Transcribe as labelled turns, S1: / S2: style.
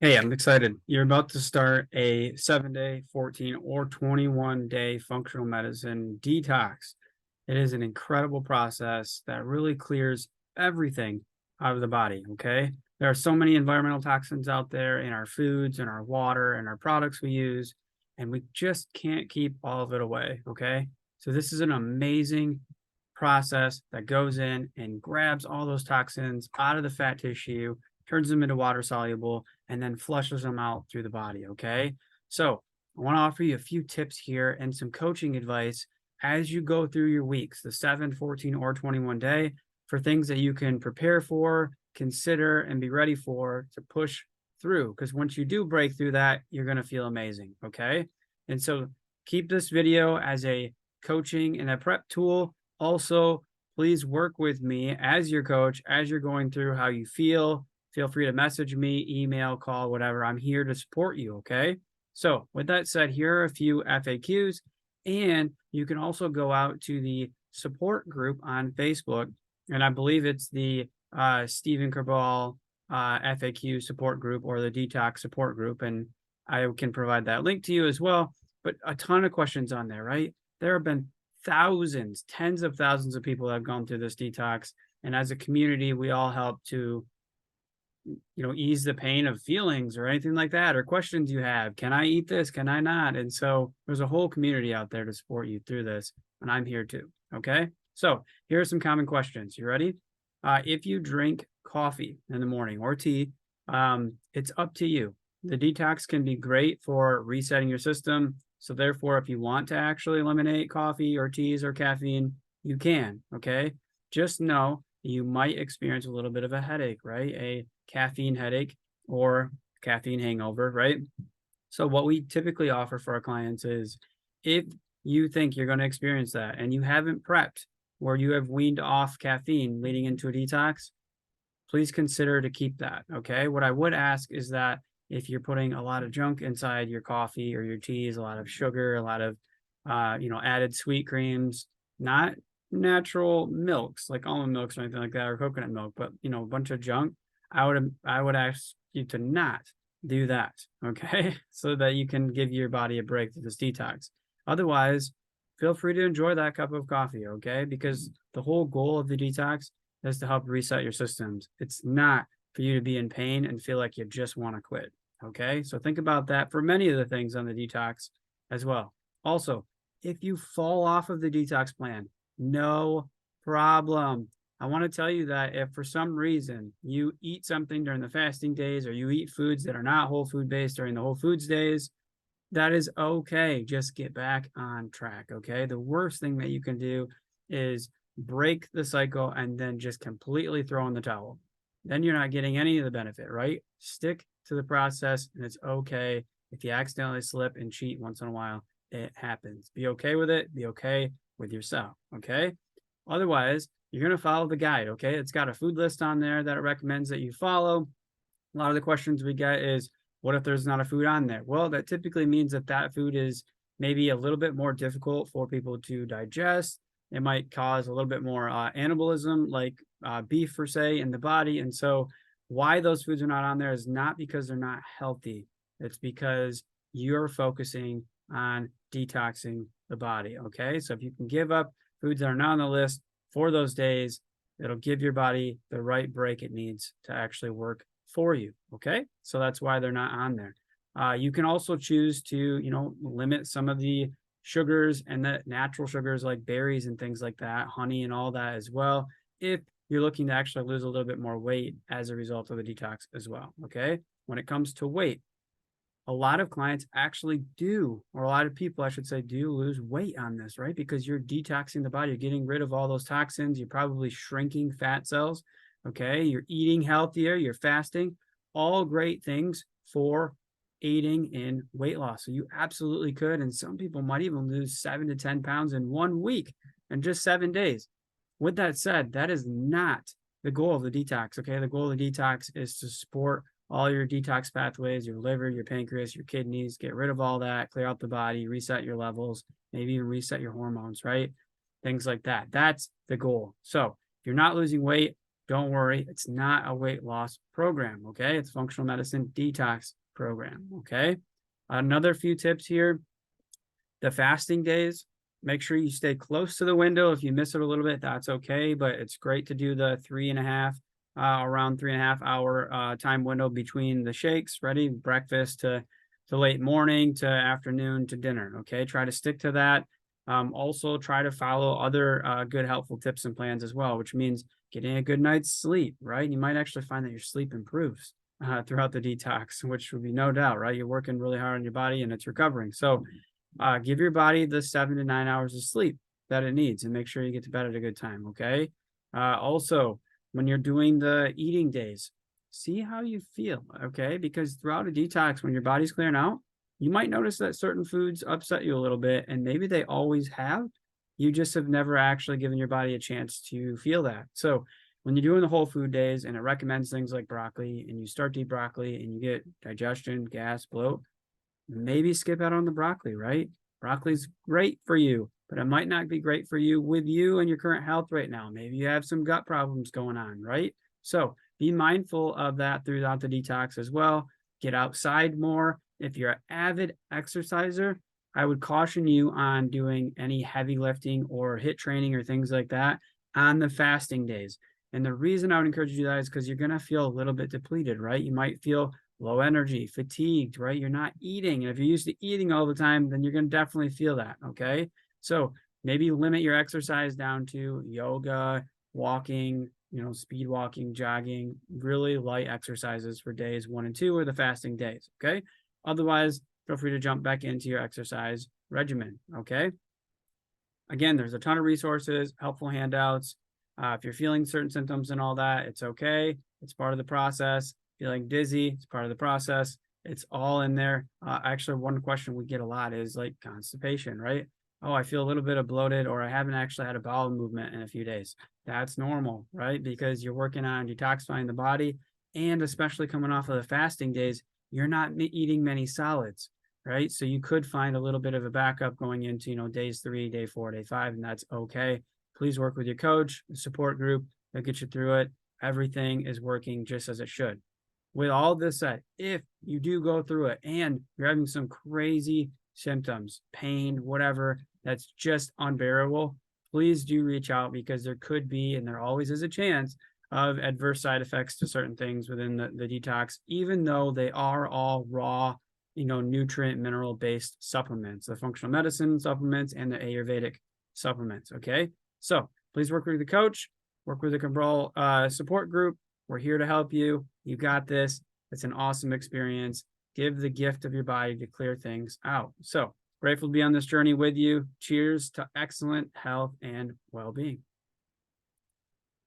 S1: Hey, I'm excited. You're about to start a 7-day, 14, or 21-day functional medicine detox. It is an incredible process that really clears everything out of the body. Okay. There are so many environmental toxins out there in our foods, in our water, and our products we use, and we just can't keep all of it away. Okay. So, this is an amazing process that goes in and grabs all those toxins out of the fat tissue, turns them into water soluble, and then flushes them out through the body. Okay. So, I want to offer you a few tips here and some coaching advice as you go through your weeks, the 7, 14, or 21 day, for things that you can prepare for, consider, and be ready for to push through. Because once you do break through that, you're going to feel amazing. Okay. And so keep this video as a coaching and a prep tool. Also, please work with me as your coach as you're going through how you feel. Feel free to message me, email, call, whatever. I'm here to support you. Okay. So, with that said, here are a few FAQs. And you can also go out to the support group on Facebook. And I believe it's the Stephen Cabral FAQ support group or the Detox support group. And I can provide that link to you as well. But a ton of questions on there, right? There have been thousands, tens of thousands of people that have gone through this detox. And as a community, we all help to ease the pain of feelings or anything like that, or questions you have. Can I eat this? Can I not? And so there's a whole community out there to support you through this. And I'm here too. Okay. So here are some common questions. You ready? If you drink coffee in the morning or tea, it's up to you. The detox can be great for resetting your system. So therefore, if you want to actually eliminate coffee or teas or caffeine, you can. Okay. Just know you might experience a little bit of a headache, right? A caffeine headache or caffeine hangover, right? So what we typically offer for our clients is if you think you're going to experience that and you haven't prepped or you have weaned off caffeine leading into a detox, please consider to keep that. Okay. What I would ask is that if you're putting a lot of junk inside your coffee or your teas, a lot of sugar, a lot of added sweet creams, not natural milks like almond milks or anything like that or coconut milk, but a bunch of junk, I would ask you to not do that. Okay. So that you can give your body a break through this detox. Otherwise, feel free to enjoy that cup of coffee. Okay. Because the whole goal of the detox is to help reset your systems. It's not for you to be in pain and feel like you just want to quit. Okay. So think about that for many of the things on the detox as well. Also, if you fall off of the detox plan, no problem. I want to tell you that if for some reason you eat something during the fasting days or you eat foods that are not whole food based during the whole foods days, that is okay. Just get back on track. Okay. The worst thing that you can do is break the cycle and then just completely throw in the towel. Then you're not getting any of the benefit, right? Stick to the process and it's okay if you accidentally slip and cheat once in a while. It happens. Be okay with it. Be okay with yourself. Okay. Otherwise, you're going to follow the guide. Okay. It's got a food list on there that it recommends that you follow. A lot of the questions we get is, what if there's not a food on there? Well, that typically means that that food is maybe a little bit more difficult for people to digest. It might cause a little bit more anabolism, like beef per se, in the body. And so, why those foods are not on there is not because they're not healthy. It's because you're focusing on detoxing the body. Okay. So, if you can give up foods that are not on the list for those days, it'll give your body the right break it needs to actually work for you. Okay. So that's why they're not on there. You can also choose to, limit some of the sugars and the natural sugars like berries and things like that, honey and all that as well, if you're looking to actually lose a little bit more weight as a result of the detox as well. Okay. When it comes to weight, a lot of clients actually do, or a lot of people, I should say, do lose weight on this, right? Because you're detoxing the body, you're getting rid of all those toxins, you're probably shrinking fat cells. Okay. You're eating healthier, you're fasting, all great things for aiding in weight loss. So you absolutely could. And some people might even lose 7 to 10 pounds in 1 week and just 7 days. With that said, that is not the goal of the detox. Okay. The goal of the detox is to support all your detox pathways, your liver, your pancreas, your kidneys, get rid of all that, clear out the body, reset your levels, maybe even reset your hormones, right? Things like that. That's the goal. So if you're not losing weight, don't worry, it's not a weight loss program, okay? It's functional medicine detox program, okay? Another few tips here, the fasting days, make sure you stay close to the window. If you miss it a little bit, that's okay, but it's great to do the around 3.5 hour time window between the shakes, ready? Breakfast to late morning to afternoon to dinner, okay? Try to stick to that. Also, try to follow other good, helpful tips and plans as well, which means getting a good night's sleep, right? You might actually find that your sleep improves throughout the detox, which would be no doubt, right? You're working really hard on your body and it's recovering. So, give your body the 7 to 9 hours of sleep that it needs and make sure you get to bed at a good time. Okay. Also, when you're doing the eating days, see how you feel. Okay. Because throughout a detox, when your body's clearing out, you might notice that certain foods upset you a little bit, and maybe they always have. You just have never actually given your body a chance to feel that. So, when you're doing the whole food days and it recommends things like broccoli, and you start to eat broccoli and you get digestion, gas, bloat, maybe skip out on the broccoli, right? Broccoli's great for you, but it might not be great for you with you and your current health right now. Maybe you have some gut problems going on, right? So be mindful of that throughout the detox as well. Get outside more. If you're an avid exerciser, I would caution you on doing any heavy lifting or HIIT training or things like that on the fasting days. And the reason I would encourage you to do that is because you're going to feel a little bit depleted, right? You might feel low energy, fatigued, right? You're not eating. And if you're used to eating all the time, then you're going to definitely feel that. Okay. So maybe limit your exercise down to yoga, walking, speed walking, jogging, really light exercises for days 1 and 2 or the fasting days. Okay. Otherwise, feel free to jump back into your exercise regimen. Okay. Again, there's a ton of resources, helpful handouts. If you're feeling certain symptoms and all that, it's okay. It's part of the process. Feeling dizzy, it's part of the process. It's all in there. Actually, one question we get a lot is like constipation, right? Oh, I feel a little bit of bloated, or I haven't actually had a bowel movement in a few days. That's normal, right? Because you're working on detoxifying the body, and especially coming off of the fasting days, you're not eating many solids, right? So you could find a little bit of a backup going into, days 3, day 4, day 5, and that's okay. Please work with your coach, support group. They'll get you through it. Everything is working just as it should. With all this said, if you do go through it and you're having some crazy symptoms, pain, whatever, that's just unbearable, please do reach out, because there could be, and there always is a chance of adverse side effects to certain things within the detox, even though they are all raw, nutrient, mineral based supplements, the functional medicine supplements and the Ayurvedic supplements. Okay. So please work with the coach, work with the Cabral support group. We're here to help you. You got this. It's an awesome experience. Give the gift of your body to clear things out. So grateful to be on this journey with you. Cheers to excellent health and well-being.